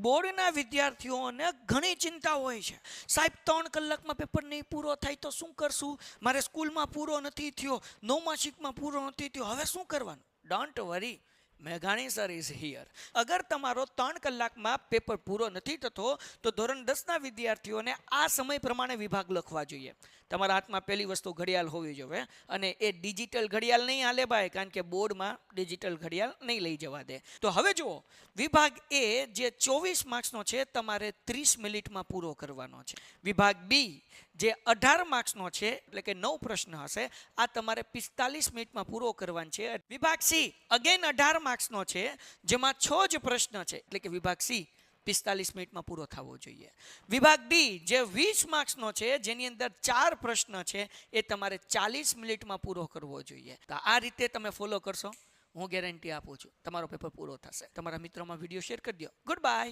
બોર્ડના વિદ્યાર્થીઓને ઘણી ચિંતા હોય છે. સાહેબ 3 કલાકમાં પેપર નહીં પૂરો થાય તો શું કરશું? મારે સ્કૂલમાં પૂરો નથી થયો, નવમાસિકમાં પૂરો નથી થયો, હવે શું કરવાનું? ડોન્ટ વરી, મેઘાણી સર ઇઝ હિયર. અગર તમારો 3 કલાકમાં પેપર પૂરો નથી થતો તો ધોરણ 10ના વિદ્યાર્થીઓને આ સમય પ્રમાણે વિભાગ લખવા જોઈએ. તમારા હાથમાં પહેલી વસ્તુ ઘડિયાળ હોવી જોઈએ, અને એ ડિજિટલ ઘડિયાળ નહીં હાલે ભાઈ, કારણ કે બોર્ડમાં ડિજિટલ ઘડિયાળ નહીં લઈ જવા દે. તો હવે જુઓ, વિભાગ એ જે 24 માર્ક્સનો છે તમારે 30 મિનિટમાં પૂરો કરવાનો છે. વિભાગ બી જે 18 માર્ક્સનો છે, એટલે કે 9 પ્રશ્ન હશે, આ તમારે 45 મિનિટમાં પૂરો કરવાનો છે. વિભાગ સી અગેન 18 માર્ક્સનો છે, જેમાં 6 જ પ્રશ્ન છે, એટલે કે વિભાગ સી 45 મિનિટમાં પૂરો થવો જોઈએ. વિભાગ ડી જે 20 માર્ક્સનો છે, જેની અંદર 4 પ્રશ્ન છે, એ તમારે 40 મિનિટમાં પૂરો કરવો જોઈએ. તો આ રીતે તમે ફોલો કરશો, હું ગેરંટી આપું છું તમારો પેપર પૂરો થશે. તમારા મિત્રોમાં વિડીયો શેર કરી દો. Good bye.